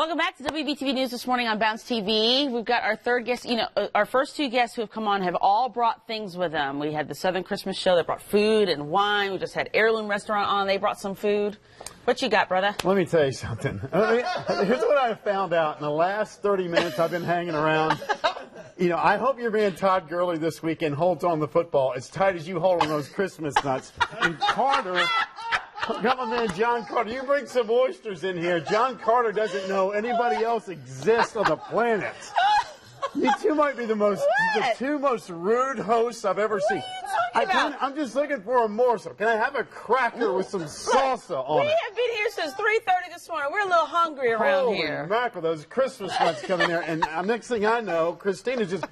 Welcome back to WBTV News this morning on Bounce TV. We've got our third guest. Our first two guests who have come on have all brought things with them. We had the Southern Christmas Show that brought food and wine. We just had Heirloom Restaurant on. They brought some food. What you got, brother? Let me tell you something. Here's what I found out in the last 30 minutes I've been hanging around. I hope your man Todd Gurley this weekend holds on the football as tight as you hold on those Christmas nuts. And Carter, got my man John Carter. You bring some oysters in here. John Carter doesn't know anybody else exists on the planet. You two might be the two most rude hosts I've ever seen. I'm just looking for a morsel. Can I have a cracker with some salsa on it? We have been here since 3:30 this morning. We're a little hungry around here. Holy mackerel, those Christmas nuts coming there. And next thing I know, Christina's just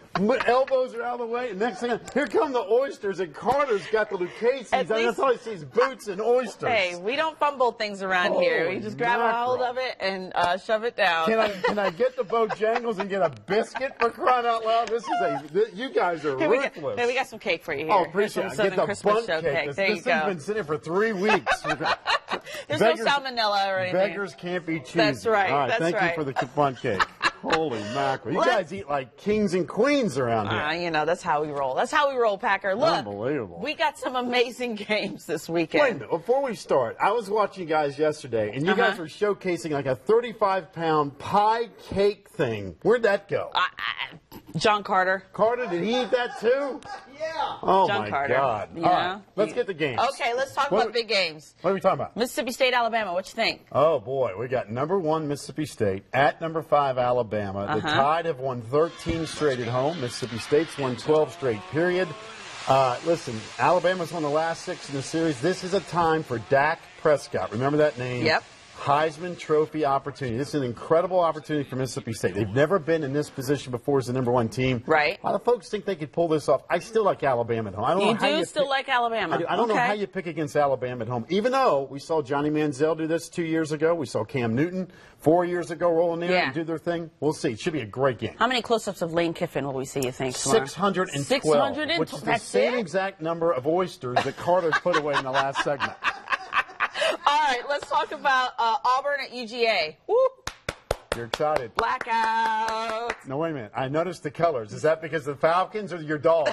elbows are out of the way. And next thing here come the oysters, and Carter's got the Lucchese's. That's all he sees, boots and oysters. Hey, we don't fumble things around here. We just grab a hold of it and shove it down. Can I get the Bojangles and get a biscuit for crying out loud? You guys are ruthless. We got some cake for you here. Oh, appreciate it. Some Southern Christmas Show cake. There you This go. thing's been sitting for 3 weeks. There's no salmonella or anything. Beggars can't be choosy. That's right. All right, That's thank right. you for the fun cake. Holy mackerel. You guys eat like kings and queens around here. That's how we roll. That's how we roll, Packer. Look, unbelievable. We got some amazing games this weekend. Wait a minute. Before we start, I was watching you guys yesterday, and you guys were showcasing like a 35-pound pie cake thing. Where'd that go? John Carter. Carter, did he eat that too? Yeah. Oh, John my Carter. God. All right, let's get the games. Okay, let's talk about big games. What are we talking about? Mississippi State, Alabama. What you think? Oh, boy. We got number 1 Mississippi State at number 5 Alabama. The Tide have won 13 straight at home. Mississippi State's won 12 straight, period. Listen, Alabama's won the last 6 in the series. This is a time for Dak Prescott. Remember that name? Yep. Heisman Trophy opportunity. This is an incredible opportunity for Mississippi State. They've never been in this position before as the number 1 team. Right. A lot of folks think they could pull this off. I still like Alabama at home. I don't know how you still like Alabama? I don't know how you pick against Alabama at home. Even though we saw Johnny Manziel do this 2 years ago. We saw Cam Newton 4 years ago roll in there and do their thing. We'll see. It should be a great game. How many close-ups of Lane Kiffin will we see, you think, tomorrow? 612. 612. Which is the same exact number of oysters that Carter put away in the last segment. All right, let's talk about Auburn at UGA. Woo! You're excited. Blackout. No, wait a minute. I noticed the colors. Is that because of the Falcons or your dogs?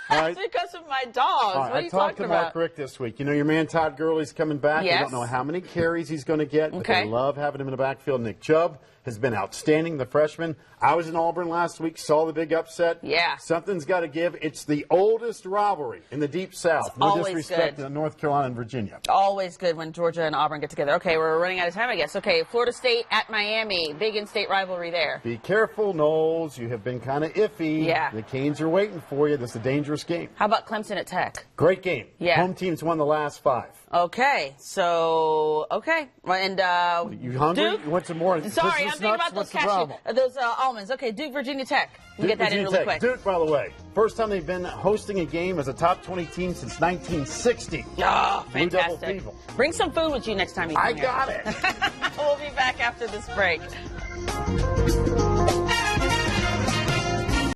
That's because of my dogs. What are you I talked talking to Mark about? Rick this week. Your man Todd Gurley's coming back. Yes. I don't know how many carries he's going to get, but they love having him in the backfield. Nick Chubb has been outstanding, the freshman. I was in Auburn last week, saw the big upset. Yeah. Something's got to give. It's the oldest rivalry in the Deep South. No disrespect to North Carolina and Virginia. Always good when Georgia and Auburn get together. Okay, we're running out of time, I guess. Okay, Florida State at Miami. Big in-state rivalry there. Be careful, Knowles. You have been kind of iffy. Yeah. The Canes are waiting for you. This is a dangerous game. How about Clemson at Tech? Great game. Yeah. Home team's won the last 5. Okay, so, and, You hungry? Duke? You want some more? Sorry, I'm thinking about those those almonds. Okay, Duke, Virginia Tech. We can get that in really quick. Duke, by the way, first time they've been hosting a game as a top 20 team since 1960. Oh, Blue Devil fantastic. people. Bring some food with you next time you come here. I got it. We'll be back after this break.